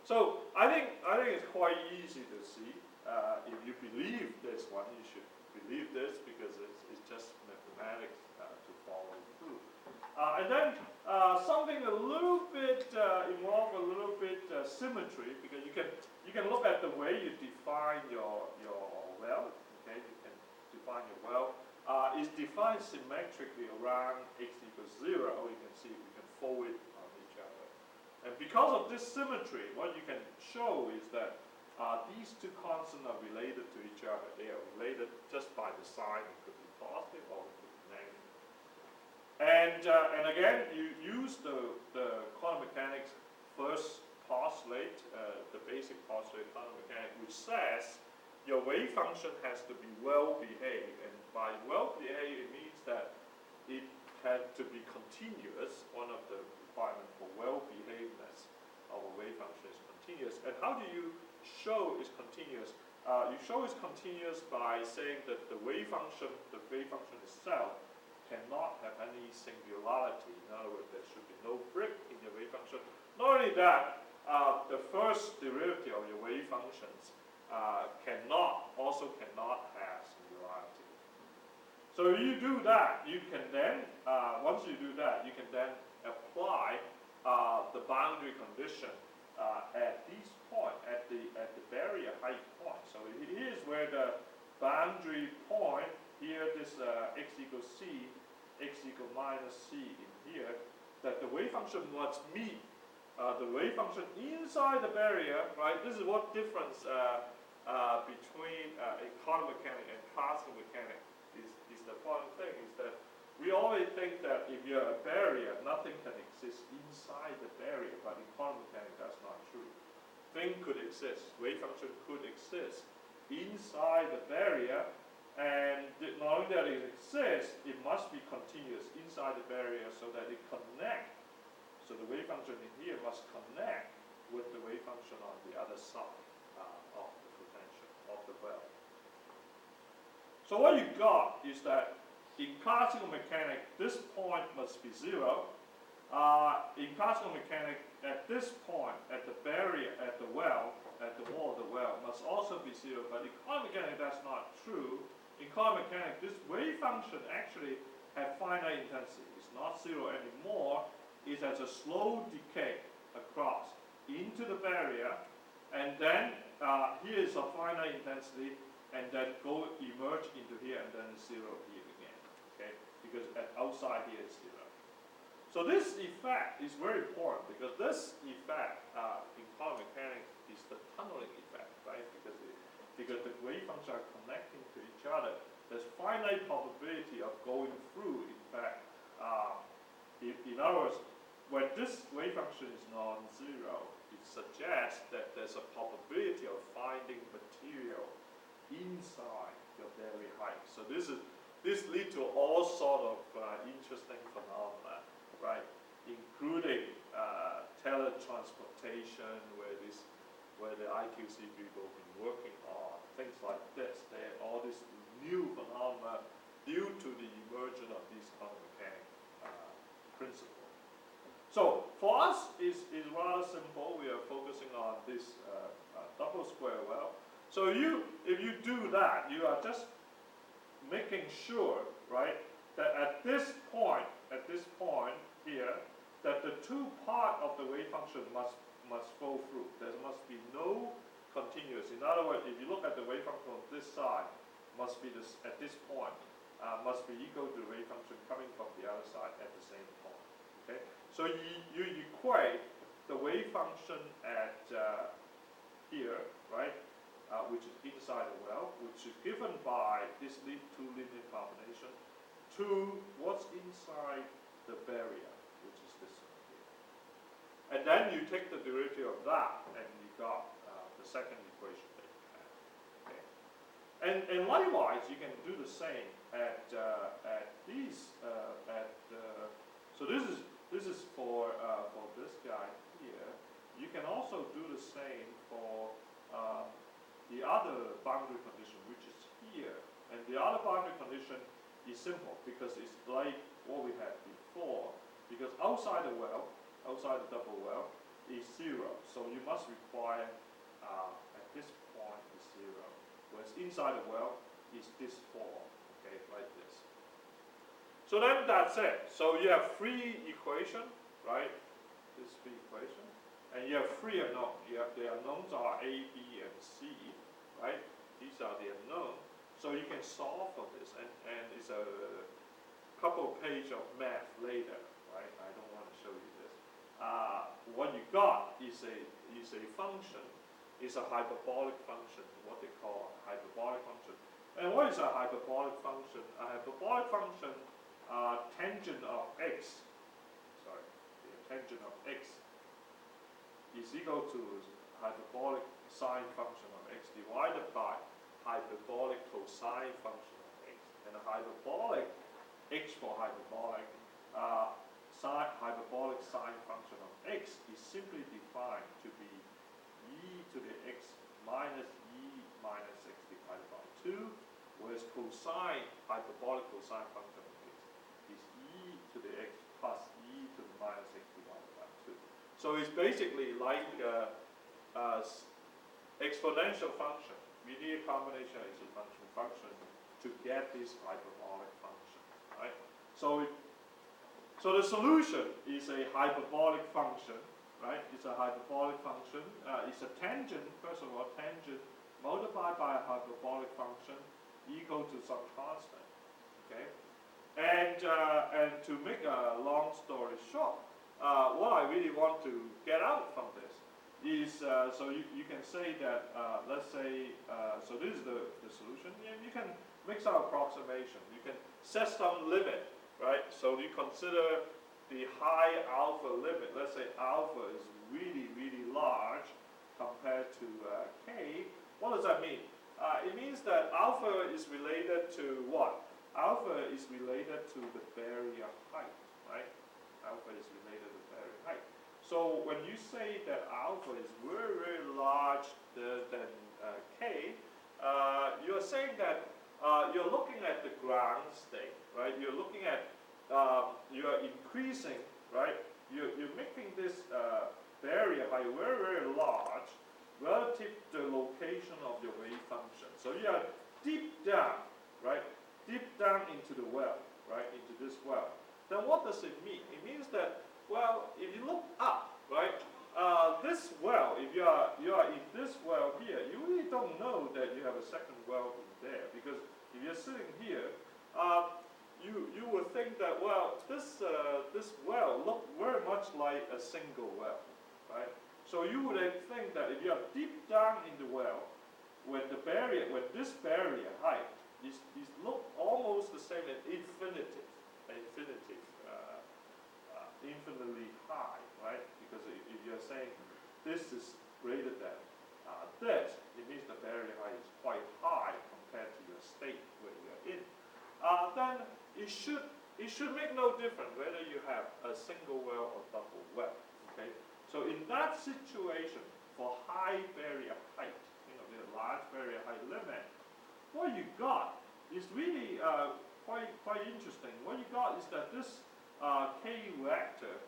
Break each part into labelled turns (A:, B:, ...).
A: So I think it's quite easy to see. If you believe this one, you should believe this because it's just mathematics to follow through. And then something a little bit involve a little bit symmetry, because you can look at the way you define your well. Okay, you can define your well. Is defined symmetrically around x equals 0. You can see we can fold it on each other. And because of this symmetry, what you can show is that these two constants are related to each other. They are related just by the sign. It could be positive or it could be negative. And again, you use the quantum mechanics first postulate, the basic postulate of quantum mechanics, which says your wave function has to be well behaved. And by well behaved, it means that it had to be continuous. One of the requirements for well behavedness of a wave function is continuous. And how do you show it's continuous? You show it's continuous by saying that the wave function itself cannot have any singularity. In other words, there should be no break in your wave function. Not only that, the first derivative of your wave functions also cannot have singularity. So if you do that, you can then, once you do that, you can then apply the boundary condition at these points, at the barrier height point. So it is where the boundary point here, this x equals c, x equals minus c in here, that the wave function must meet the wave function inside the barrier, right? This is what difference between a quantum mechanics and classical mechanics is the important thing, is that we always think that if you're a barrier, nothing can exist inside the barrier, but in quantum mechanics that's not true. Thing could exist, wave function could exist inside the barrier, and not only that it exists, it must be continuous inside the barrier so that it connects. So the wave function in here must connect with the wave function on the other side of the potential of the well. So what you got is that in classical mechanics, this point must be 0. In classical mechanics, at this point, at the barrier, at the well, at the wall of the well, must also be 0. But in quantum mechanics, that's not true. In quantum mechanics, this wave function actually has finite intensity. It's not 0 anymore. It has a slow decay across into the barrier, and then here is a finite intensity, and then emerge into here, and then 0 here again. Okay, because outside here is 0. So this effect is very important, because this effect in quantum mechanics is the tunneling effect, right? Because the wave functions are connecting to each other. There's finite probability of going through. In fact, in other words, when this wave function is non-zero, it suggests that there's a probability of finding material inside your barrier height. So this leads to all sort of interesting phenomena, right? Including teletransportation, where the I2C people have been working on things like this. There are all these new phenomena due to the emergence of these quantum mechanics principles. So for us, it's rather simple. We are focusing on this double square well. So if you do that, you are just making sure, right, that at this point here, that the two parts of the wave function must flow through. There must be no continuous. In other words, if you look at the wave function on this side, must be this at this point, must be equal to the wave function coming from the other side at the same point. Okay, so you equate the wave function at here, right, which is inside the well, which is given by this two linear combination, to what's inside the barrier, which is this one here. And then you take the derivative of that, and you got the second equation that you have. Okay. And likewise, you can do the same at these so this is for this guy here. You can also do the same for the other boundary condition, which is here. And the other boundary condition is simple, because it's like what we had before. Because outside the well, outside the double well, is 0. So you must require at this point is 0. Whereas inside the well is this form, okay, like this. So then that's it. So you have 3 equations, right? This 3 equations. And you have 3 unknowns. The unknowns are A, B, and C, right? These are the unknowns. So you can solve for this. And it's a couple of pages of math later, right? I don't want to show you this. What you got is a function. It's a hyperbolic function, what they call a hyperbolic function. And what is a hyperbolic function? A hyperbolic function, tangent of x, sorry, the tangent of x is equal to hyperbolic sine function of x divided by hyperbolic cosine function of x. And a hyperbolic, x for hyperbolic, hyperbolic sine function of x is simply defined to be e to the x minus e minus x divided by 2, whereas hyperbolic cosine function of x is e to the x plus e to the minus x divided by 2. So it's basically like exponential function. We need a combination of exponential function to get this hyperbolic function, right? So the solution is a hyperbolic function, right? It's a hyperbolic function. It's a tangent, first of all, tangent multiplied by a hyperbolic function equal to some constant, okay? And to make a long story short, what I really want to get out from this is, so you can say that, let's say, so this is the solution, and you can make some approximation. You can set some limit, right? So you consider the high alpha limit. Let's say alpha is really, really large compared to k. What does that mean? It means that alpha is related to what? Alpha is related to the barrier height, right? Alpha is related to barrier height. So when you say that alpha is very, very large than k, you're saying that you're looking at the ground state, right? You're looking at, you're increasing, right? You're making this barrier height very, very large relative to the location of your wave function. So you are deep down, right? Deep down into the well, right? Into this well. Then what does it mean? It means that, well, if you look up, right? This well, if you are in this well here, you really don't know that you have a second well in there, because if you're sitting here, you would think that, well, this well looked very much like a single well, right? So you would think that if you are deep down in the well, when this barrier height is look almost the same as infinitely high, right? Because if you're saying this is greater than this, it means the barrier height is quite high compared to your state where you're in. Then it should make no difference whether you have a single well or double well. Okay. So in that situation, for high barrier height, the large barrier height limit, what you got is really quite interesting. What you got is that this k vector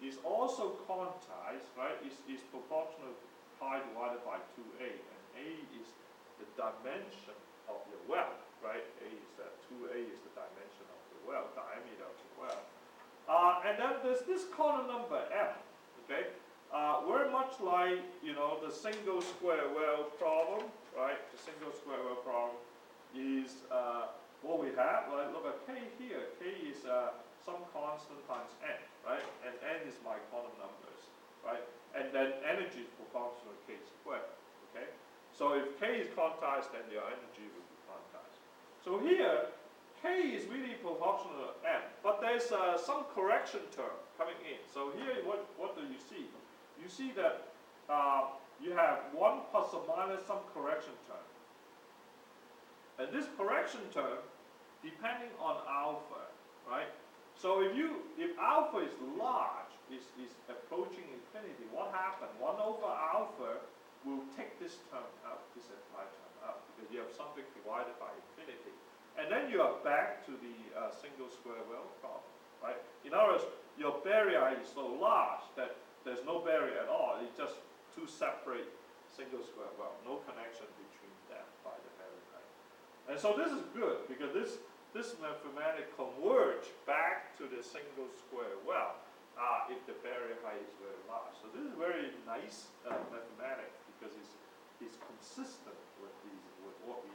A: is also quantized, right? Is proportional to pi divided by 2a, and a is the dimension of your well, right? 2a is the dimension of the well, diameter of the well. And then there's this corner number m, okay? Very much like, the single square well problem, right? The single square well problem is what we have, right? Look at k here. K is some constant times n, right? And n is my quantum numbers, right? And then energy is proportional to k squared, okay? So if k is quantized, then your energy will be quantized. So here, k is really proportional to n, but there's some correction term coming in. So here, what do you see? You see that you have 1 plus or minus some correction term. And this correction term, depending on alpha, right? So if alpha is large, is approaching infinity, what happens? 1 over alpha will take this term out, this entire term out, because you have something divided by infinity. And then you are back to the single square well problem, right? In other words, your barrier is so large that there's no barrier at all. It's just two separate single square well, no connection between them by the barrier height. And so this is good because this mathematics converge back to the single square well if the barrier height is very large. So this is very nice mathematics because it's consistent with what we